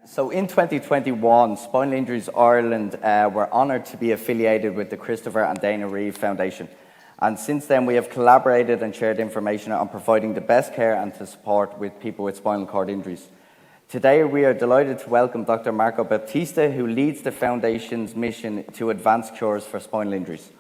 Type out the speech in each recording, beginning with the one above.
So in 2021, Spinal Injuries Ireland were honoured to be affiliated with the Christopher and Dana Reeve Foundation. And since then, we have collaborated and shared information on providing the best care and to support with people with spinal cord injuries. Today, we are delighted to welcome Dr Marco Baptista, who leads the Foundation's mission to advance cures for spinal injuries.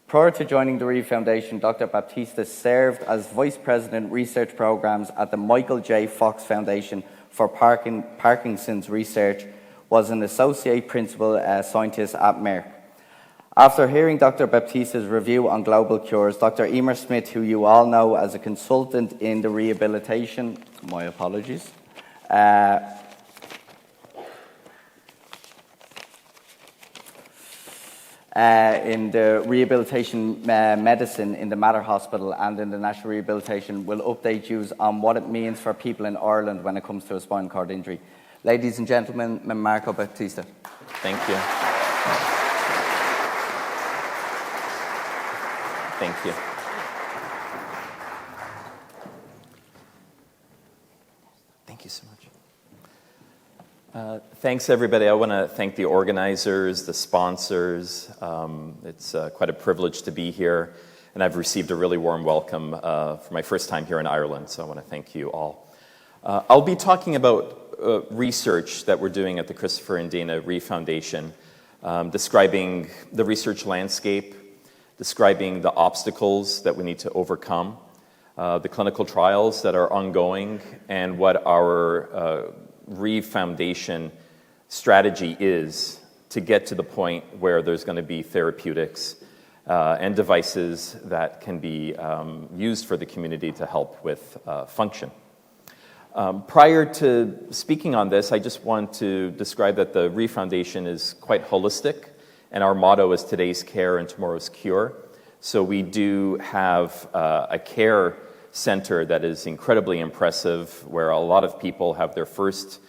Prior to joining the Reeve Foundation, Dr Baptista served as Vice President Research Programs at the Michael J. Fox Foundation for Parkinson's Research, was an Associate Principal Scientist at Merck. After hearing Dr Baptista's review on global cures, Dr Emer Smith, who you all know as a consultant in the rehabilitation, in the rehabilitation medicine in the Mater Hospital and in the National Rehabilitation, will update you on what it means for people in Ireland when it comes to a spinal cord injury. Ladies and gentlemen, Marco Baptista. Thank you. Thank you. Thank you so much. Thanks, everybody. I want to thank the organizers, the sponsors. It's quite a privilege to be here, and I've received a really warm welcome for my first time here in Ireland, so I want to thank you all. I'll be talking about research that we're doing at the Christopher and Dana Reeve Foundation, describing the research landscape, describing the obstacles that we need to overcome, the clinical trials that are ongoing, and what our Reeve Foundation strategy is to get to the point where there's going to be therapeutics and devices that can be used for the community to help with function. Prior to speaking on this, I just want to describe that the Reeve Foundation is quite holistic, and our motto is today's care and tomorrow's cure. So we do have a care center that is incredibly impressive, where a lot of people have their first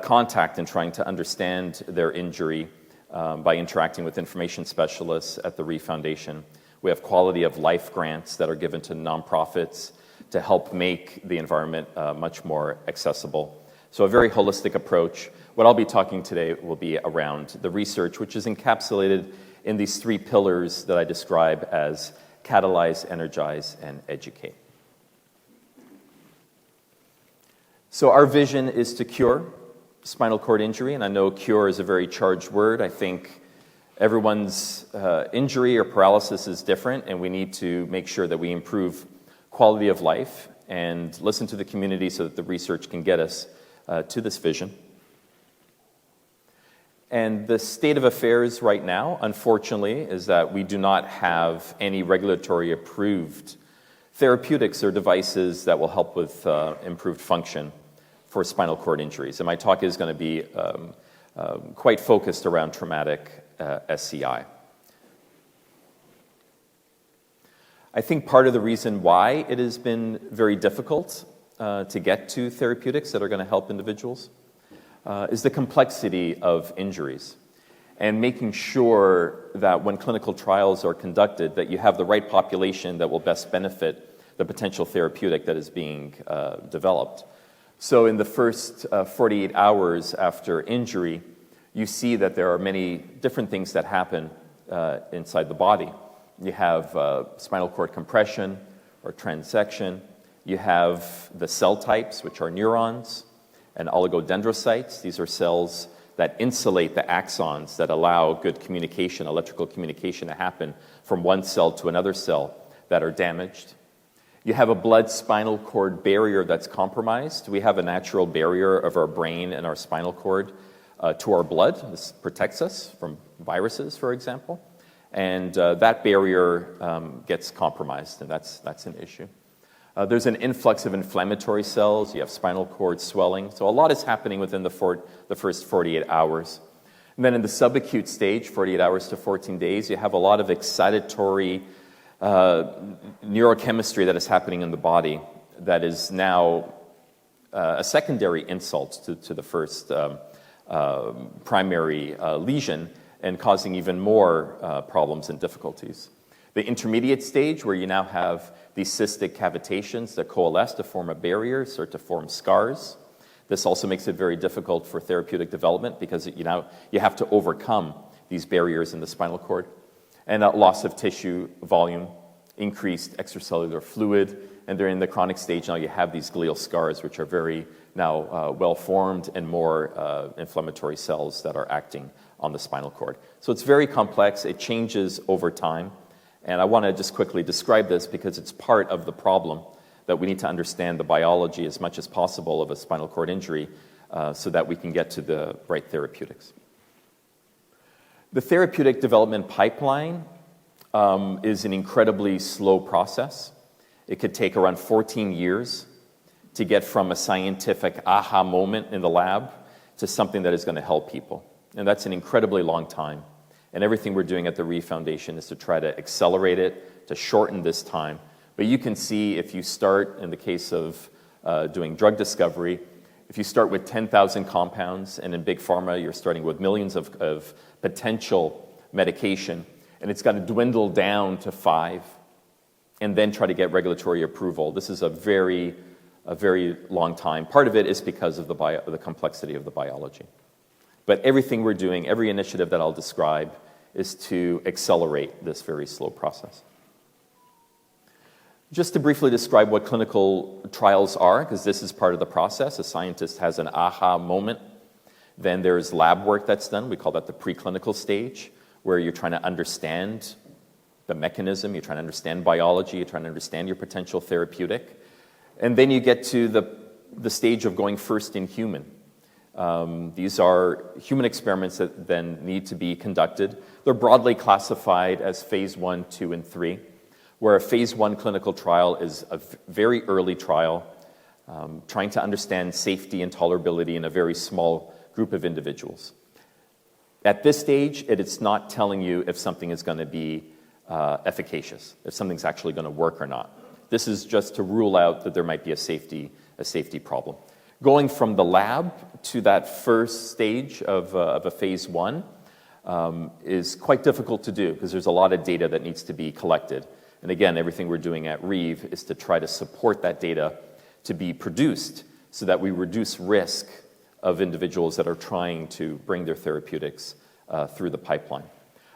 contact in trying to understand their injury by interacting with information specialists at the Reeve Foundation. We have quality of life grants that are given to nonprofits to help make the environment much more accessible. So a very holistic approach. What I'll be talking today will be around the research, which is encapsulated in these three pillars that I describe as catalyze, energize, and educate. So our vision is to cure spinal cord injury, and I know cure is a very charged word. I think everyone's injury or paralysis is different, and we need to make sure that we improve quality of life and listen to the community so that the research can get us to this vision. And the state of affairs right now, unfortunately, is that we do not have any regulatory approved therapeutics or devices that will help with improved function for spinal cord injuries. And my talk is going to be quite focused around traumatic SCI. I think part of the reason why it has been very difficult to get to therapeutics that are going to help individuals is the complexity of injuries, and making sure that when clinical trials are conducted, that you have the right population that will best benefit the potential therapeutic that is being developed. So in the first 48 hours after injury, you see that there are many different things that happen inside the body. You have spinal cord compression or transection. You have the cell types, which are neurons and oligodendrocytes. These are cells that insulate the axons that allow good communication, electrical communication to happen from one cell to another cell that are damaged. You have a blood-spinal cord barrier that's compromised. We have a natural barrier of our brain and our spinal cord to our blood. This protects us from viruses, for example. And that barrier gets compromised, and that's an issue. There's an influx of inflammatory cells. You have spinal cord swelling. So a lot is happening within the first 48 hours. And then in the subacute stage, 48 hours to 14 days, you have a lot of excitatory neurochemistry that is happening in the body that is now a secondary insult to the first primary lesion, and causing even more problems and difficulties. The intermediate stage, where you now have these cystic cavitations that coalesce to form a barrier, start to form scars. This also makes it very difficult for therapeutic development because you have to overcome these barriers in the spinal cord. And that loss of tissue volume, increased extracellular fluid, and during the chronic stage now you have these glial scars, which are very now well-formed and more inflammatory cells that are acting on the spinal cord. So it's very complex. It changes over time. And I want to just quickly describe this because it's part of the problem that we need to understand the biology as much as possible of a spinal cord injury so that we can get to the right therapeutics. The therapeutic development pipeline is an incredibly slow process. It could take around 14 years to get from a scientific aha moment in the lab to something that is going to help people. And that's an incredibly long time. And everything we're doing at the Reeve Foundation is to try to accelerate it, to shorten this time. But you can see if you start, in the case of doing drug discovery, if you start with 10,000 compounds, and in big pharma you're starting with millions of potential medication, and it's got to dwindle down to 5, and then try to get regulatory approval. This is a very long time. Part of it is because of the complexity of the biology. But everything we're doing, every initiative that I'll describe, is to accelerate this very slow process. Just to briefly describe what clinical trials are, because this is part of the process. A scientist has an aha moment. Then there's lab work that's done. We call that the preclinical stage, where you're trying to understand the mechanism, you're trying to understand biology, you're trying to understand your potential therapeutic. And then you get to the stage of going first in human. These are human experiments that then need to be conducted. They're broadly classified as phase 1, 2, and 3, where a phase 1 clinical trial is a very early trial, trying to understand safety and tolerability in a very small group of individuals. At this stage, it's not telling you if something is going to be efficacious, if something's actually going to work or not. This is just to rule out that there might be a safety problem. Going from the lab to that first stage of a phase 1 is quite difficult to do because there's a lot of data that needs to be collected. And again, everything we're doing at Reeve is to try to support that data to be produced so that we reduce risk of individuals that are trying to bring their therapeutics through the pipeline.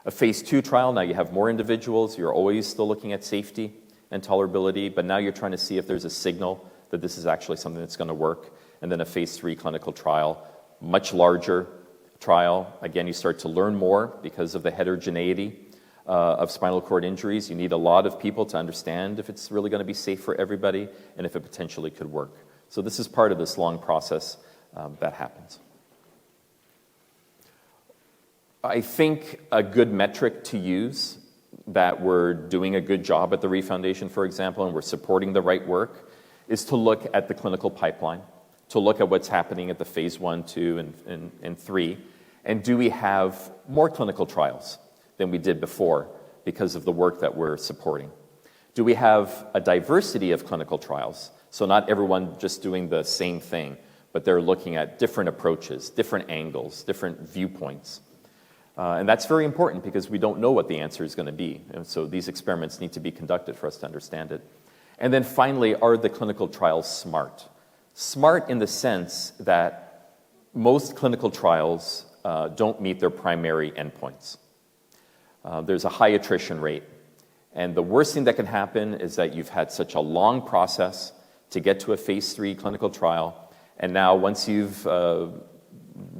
A phase 2 trial, now you have more individuals. You're always still looking at safety and tolerability, but now you're trying to see if there's a signal that this is actually something that's going to work. And then a phase 3 clinical trial, much larger trial. Again, you start to learn more because of the heterogeneity of spinal cord injuries. You need a lot of people to understand if it's really going to be safe for everybody and if it potentially could work. So this is part of this long process that happens. I think a good metric to use that we're doing a good job at the Reeve Foundation, for example, and we're supporting the right work, is to look at the clinical pipeline, to look at what's happening at the phase 1, 2, and 3, and do we have more clinical trials than we did before because of the work that we're supporting? Do we have a diversity of clinical trials? So not everyone just doing the same thing, but they're looking at different approaches, different angles, different viewpoints. And that's very important because we don't know what the answer is going to be. And so these experiments need to be conducted for us to understand it. And then finally, are the clinical trials smart? Smart in the sense that most clinical trials don't meet their primary endpoints. There's a high attrition rate. And the worst thing that can happen is that you've had such a long process to get to a phase 3 clinical trial. And now once you've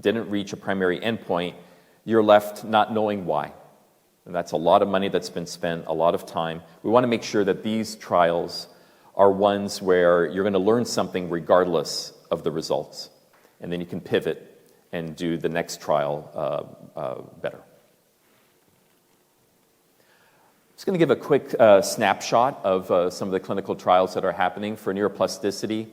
didn't reach a primary endpoint, you're left not knowing why. And that's a lot of money that's been spent, a lot of time. We want to make sure that these trials are ones where you're going to learn something regardless of the results. And then you can pivot and do the next trial better. I'm just going to give a quick snapshot of some of the clinical trials that are happening for neuroplasticity.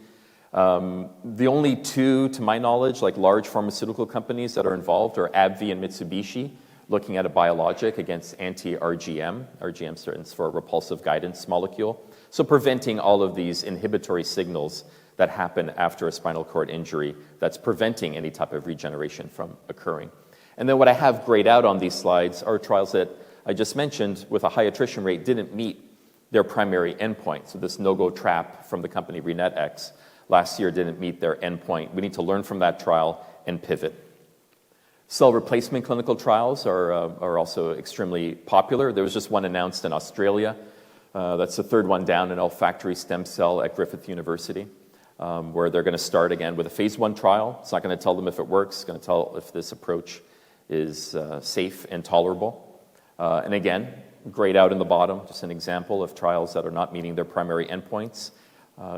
The only 2, to my knowledge, like large pharmaceutical companies that are involved are AbbVie and Mitsubishi, looking at a biologic against anti-RGM. RGM stands for repulsive guidance molecule. So preventing all of these inhibitory signals that happen after a spinal cord injury that's preventing any type of regeneration from occurring. And then what I have grayed out on these slides are trials that I just mentioned with a high attrition rate didn't meet their primary endpoint. So this no-go trap from the company RenetX last year didn't meet their endpoint. We need to learn from that trial and pivot. Cell replacement clinical trials are also extremely popular. There was just one announced in Australia. That's the third one down, an olfactory stem cell at Griffith University, where they're going to start again with a phase 1 trial. It's not going to tell them if it works. It's going to tell if this approach is safe and tolerable. And again, grayed out in the bottom, just an example of trials that are not meeting their primary endpoints.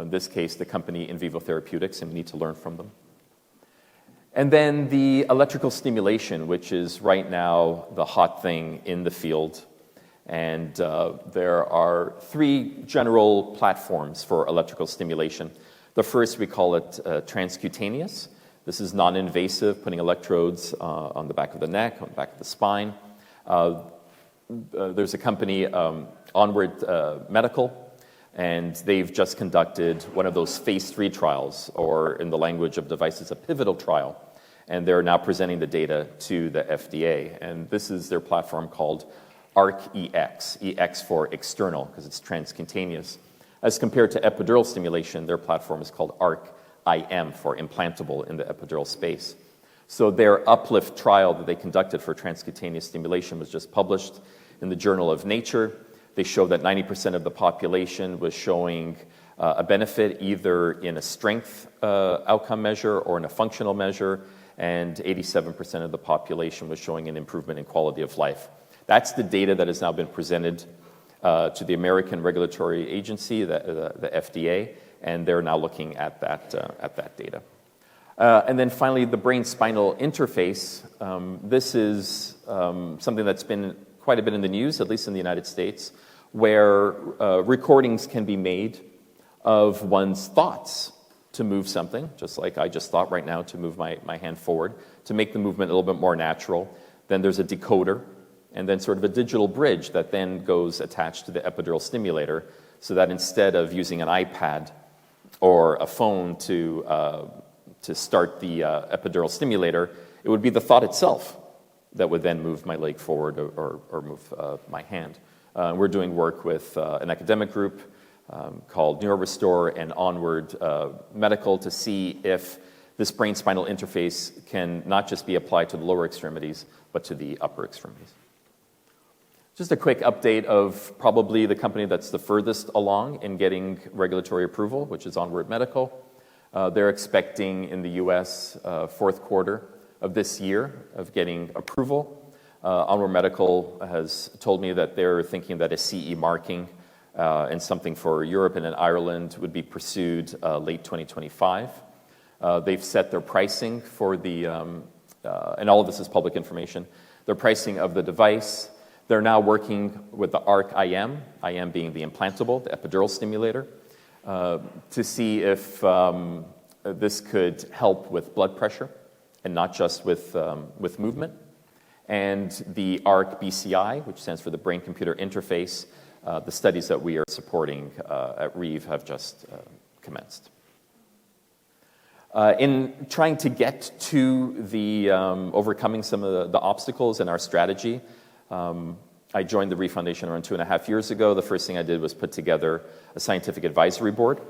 In this case, the company In Vivo Therapeutics, and we need to learn from them. And then the electrical stimulation, which is right now the hot thing in the field. And there are 3 general platforms for electrical stimulation. The first, we call it transcutaneous. This is non-invasive, putting electrodes on the back of the neck, on the back of the spine. There's a company, Onward Medical, and they've just conducted one of those phase 3 trials, or in the language of devices, a pivotal trial. And they're now presenting the data to the FDA. And this is their platform called ARC-EX, EX for external, because it's transcutaneous. As compared to epidural stimulation, their platform is called ARC-IM for implantable in the epidural space. So their Uplift trial that they conducted for transcutaneous stimulation was just published in the Journal of Nature. They showed that 90% of the population was showing a benefit either in a strength outcome measure or in a functional measure, and 87% of the population was showing an improvement in quality of life. That's the data that has now been presented to the American regulatory agency, the FDA, and they're now looking at that data. And then finally, the brain-spinal interface. This is something that's been quite a bit in the news, at least in the United States, where recordings can be made of one's thoughts to move something, just like I just thought right now to move my hand forward, to make the movement a little bit more natural. Then there's a decoder, and then sort of a digital bridge that then goes attached to the epidural stimulator, so that instead of using an iPad or a phone to start the epidural stimulator, it would be the thought itself that would then move my leg forward or move my hand. We're doing work with an academic group called NeuroRestore and Onward Medical to see if this brain-spinal interface can not just be applied to the lower extremities, but to the upper extremities. Just a quick update of probably the company that's the furthest along in getting regulatory approval, which is Onward Medical. They're expecting in the US fourth quarter of this year of getting approval. Onward Medical has told me that they're thinking that a CE marking and something for Europe and in Ireland would be pursued late 2025. They've set their pricing for the, and all of this is public information, their pricing of the device. They're now working with the ARC-IM, IM being the implantable, the epidural stimulator, to see if this could help with blood pressure and not just with movement. And the ARC-BCI, which stands for the brain-computer interface, the studies that we are supporting at Reeve have just commenced. In trying to get to the overcoming some of the obstacles in our strategy, I joined the Reeve Foundation around 2.5 years ago. The first thing I did was put together a scientific advisory board.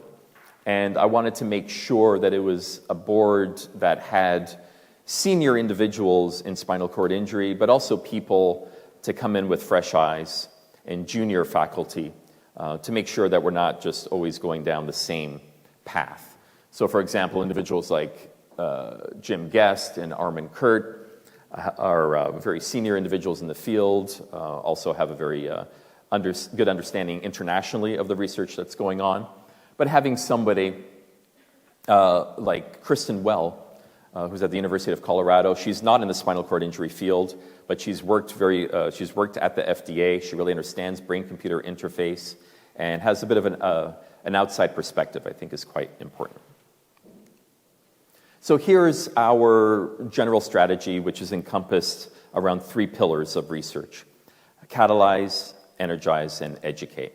And I wanted to make sure that it was a board that had senior individuals in spinal cord injury, but also people to come in with fresh eyes and junior faculty to make sure that we're not just always going down the same path. So, for example, individuals like Jim Guest and Armin Kurt are very senior individuals in the field, also have a very good understanding internationally of the research that's going on. But having somebody like Kristen Well, who's at the University of Colorado, she's not in the spinal cord injury field, but she's worked at the FDA. She really understands brain-computer interface and has a bit of an outside perspective, I think is quite important. So here's our general strategy, which is encompassed around 3 pillars of research: catalyze, energize, and educate.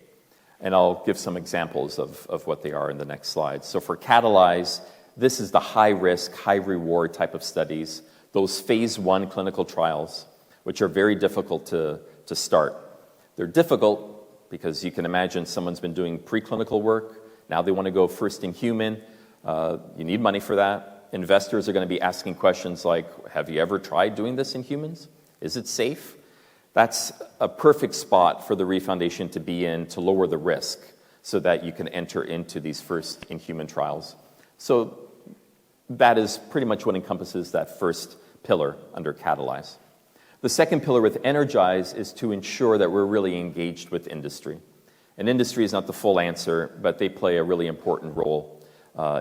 And I'll give some examples of what they are in the next slide. So for catalyze, this is the high-risk, high-reward type of studies, those phase 1 clinical trials, which are very difficult to start. They're difficult because you can imagine someone's been doing preclinical work, now they want to go first in human. You need money for that. Investors are going to be asking questions like, have you ever tried doing this in humans? Is it safe? That's a perfect spot for the Reeve Foundation to be in to lower the risk so that you can enter into these first in-human trials. So that is pretty much what encompasses that first pillar under Catalyze. The second pillar with Energize is to ensure that we're really engaged with industry. And industry is not the full answer, but they play a really important role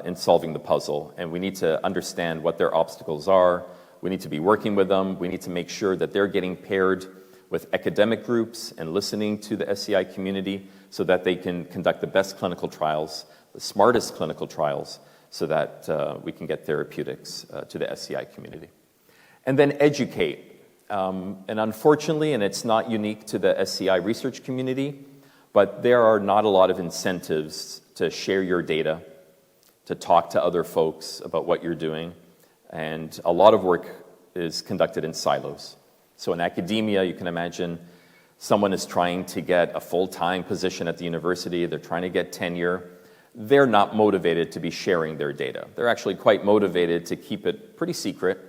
in solving the puzzle. And we need to understand what their obstacles are. We need to be working with them. We need to make sure that they're getting paired with academic groups and listening to the SCI community so that they can conduct the best clinical trials, the smartest clinical trials, so that we can get therapeutics to the SCI community. And then educate. And unfortunately, and it's not unique to the SCI research community, but there are not a lot of incentives to share your data, to talk to other folks about what you're doing, and a lot of work is conducted in silos. So in academia, you can imagine someone is trying to get a full-time position at the university, they're trying to get tenure. They're not motivated to be sharing their data. They're actually quite motivated to keep it pretty secret,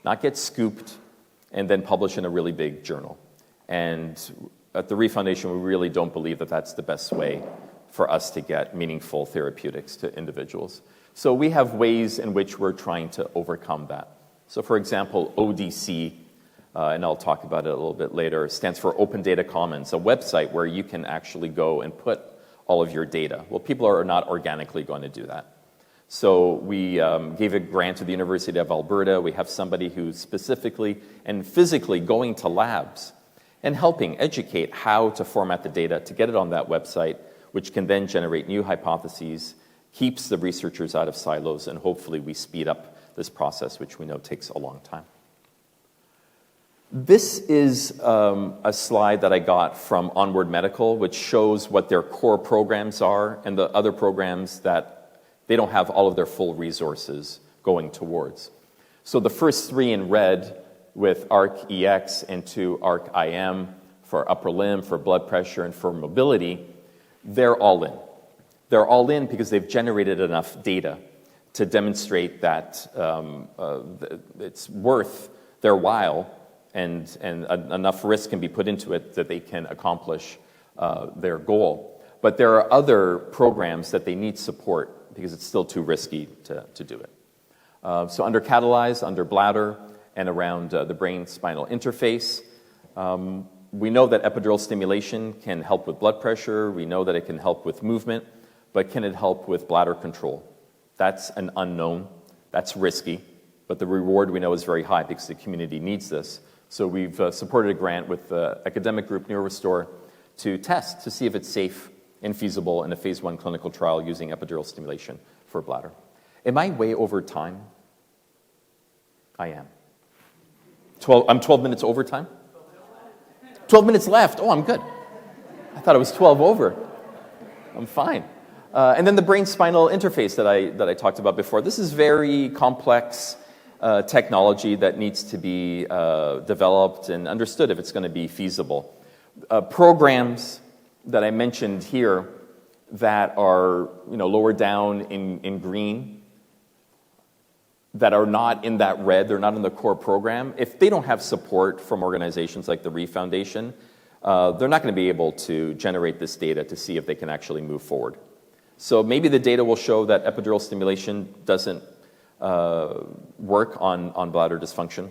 not get scooped, and then publish in a really big journal. And at the Reeve Foundation, we really don't believe that that's the best way for us to get meaningful therapeutics to individuals. So we have ways in which we're trying to overcome that. So for example, ODC, and I'll talk about it a little bit later, stands for Open Data Commons, a website where you can actually go and put all of your data. Well, people are not organically going to do that. So we gave a grant to the University of Alberta. We have somebody who's specifically and physically going to labs and helping educate how to format the data to get it on that website, which can then generate new hypotheses, keeps the researchers out of silos, and hopefully we speed up this process, which we know takes a long time. This is a slide that I got from Onward Medical, which shows what their core programs are and the other programs that they don't have all of their full resources going towards. So the first three in red with ARC-EX into ARC-IM for upper limb, for blood pressure, and for mobility, they're all in. They're all in because they've generated enough data to demonstrate that it's worth their while and enough risk can be put into it that they can accomplish their goal. But there are other programs that they need support because it's still too risky to do it. So under Catalyze, under bladder, and around the brain-spinal interface, we know that epidural stimulation can help with blood pressure. We know that it can help with movement, but can it help with bladder control? That's an unknown. That's risky, but the reward we know is very high because the community needs this. So we've supported a grant with the academic group NeuroRestore to test to see if it's safe and feasible in a phase 1 clinical trial using epidural stimulation for bladder. Am I way over time? I am. I'm 12 minutes over time? 12 minutes left. Oh, I'm good. I thought it was 12 over. I'm fine. And then the brain-spinal interface that I talked about before. This is very complex technology that needs to be developed and understood if it's going to be feasible. Programs that I mentioned here that are lower down in green, that are not in that red, they're not in the core program, if they don't have support from organizations like the Reeve Foundation, they're not going to be able to generate this data to see if they can actually move forward. So maybe the data will show that epidural stimulation doesn't work on bladder dysfunction.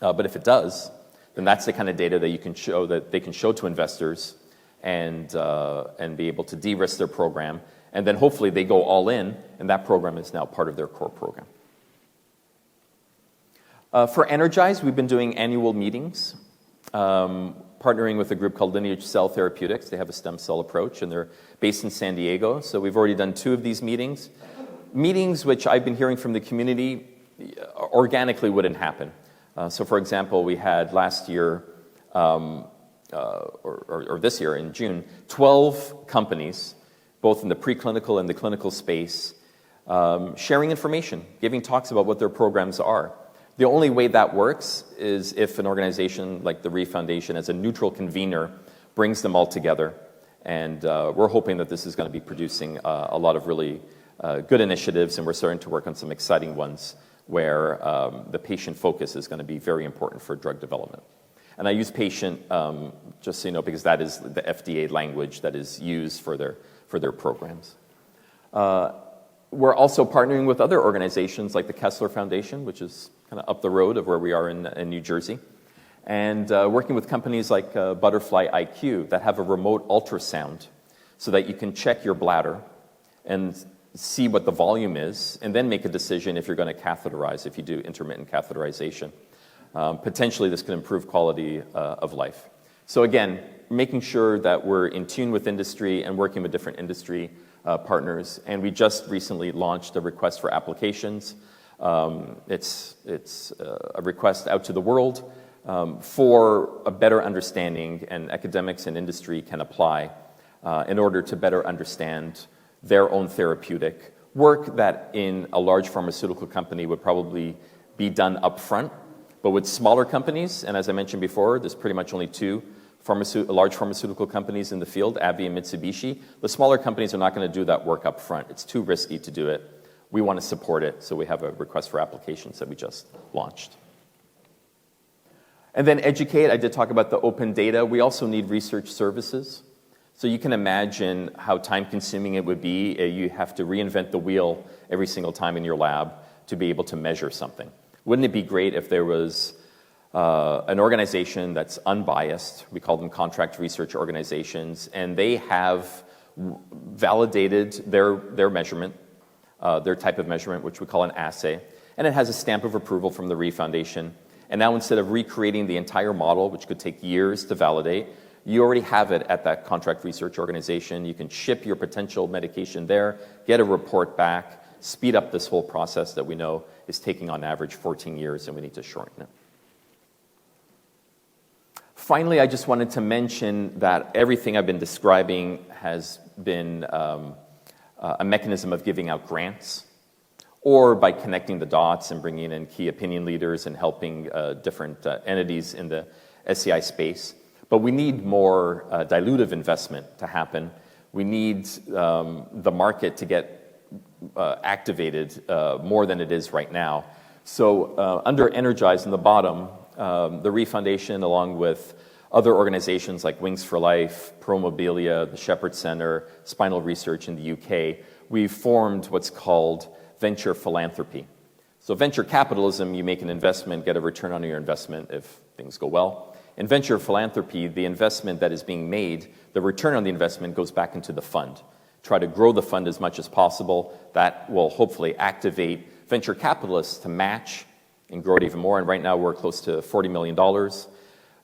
But if it does, then that's the kind of data that you can show, that they can show to investors and be able to de-risk their program. And then hopefully they go all in, and that program is now part of their core program. For Energize, we've been doing annual meetings, partnering with a group called Lineage Cell Therapeutics. They have a stem cell approach, and they're based in San Diego. So we've already done 2 of these meetings. Meetings which I've been hearing from the community organically wouldn't happen. So for example, we had last year, or this year in June, 12 companies, both in the preclinical and the clinical space, sharing information, giving talks about what their programs are. The only way that works is if an organization like the Reeve Foundation, as a neutral convener, brings them all together. And we're hoping that this is going to be producing a lot of really good initiatives, and we're starting to work on some exciting ones where the patient focus is going to be very important for drug development. And I use patient, just so you know, because that is the FDA language that is used for their programs. We're also partnering with other organizations like the Kessler Foundation, which is kind of up the road of where we are in New Jersey, and working with companies like Butterfly IQ that have a remote ultrasound so that you can check your bladder and see what the volume is, and then make a decision if you're going to catheterize, if you do intermittent catheterization. Potentially, this can improve quality of life. So again, making sure that we're in tune with industry and working with different industry partners. And we just recently launched a request for applications. It's a request out to the world for a better understanding, and academics and industry can apply in order to better understand their own therapeutic work that in a large pharmaceutical company would probably be done up front. But with smaller companies, and as I mentioned before, there's pretty much only two large pharmaceutical companies in the field, AbbVie and Mitsubishi. The smaller companies are not going to do that work up front. It's too risky to do it. We want to support it, so we have a request for applications that we just launched. And then educate. I did talk about the open data. We also need research services. So you can imagine how time-consuming it would be. You have to reinvent the wheel every single time in your lab to be able to measure something. Wouldn't it be great if there was an organization that's unbiased? We call them contract research organizations, and they have validated their measurement, their type of measurement, which we call an assay, and it has a stamp of approval from the Reeve Foundation. And now instead of recreating the entire model, which could take years to validate, you already have it at that contract research organization. You can ship your potential medication there, get a report back, speed up this whole process that we know is taking on average 14 years, and we need to shorten it. Finally, I just wanted to mention that everything I've been describing has been a mechanism of giving out grants, or by connecting the dots and bringing in key opinion leaders and helping different entities in the SCI space. But we need more dilutive investment to happen. We need the market to get activated more than it is right now. So under Energize in the bottom, the Reeve Foundation, along with other organizations like Wings for Life, Promobilia, the Shepherd Center, Spinal Research in the UK, we've formed what's called venture philanthropy. So venture capitalism, you make an investment, get a return on your investment if things go well. In venture philanthropy, the investment that is being made, the return on the investment goes back into the fund. Try to grow the fund as much as possible. That will hopefully activate venture capitalists to match and grow it even more. And right now we're close to $40 million.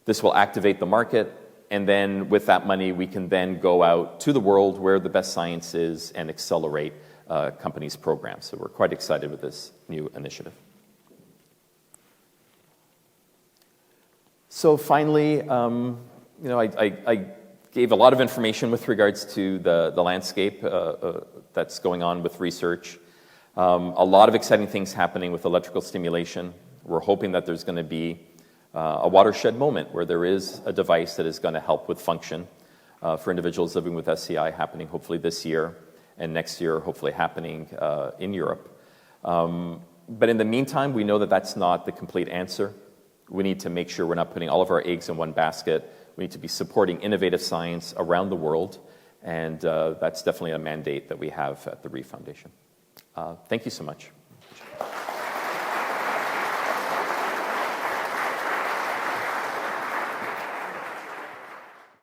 This will activate the market. And then with that money, we can then go out to the world where the best science is and accelerate companies' programs. So we're quite excited with this new initiative. So finally, I gave a lot of information with regards to the landscape that's going on with research. A lot of exciting things happening with electrical stimulation. We're hoping that there's going to be a watershed moment where there is a device that is going to help with function for individuals living with SCI, happening hopefully this year, and next year hopefully happening in Europe. But in the meantime, we know that that's not the complete answer. We need to make sure we're not putting all of our eggs in one basket. We need to be supporting innovative science around the world, and that's definitely a mandate that we have at the Reeve Foundation. Thank you so much.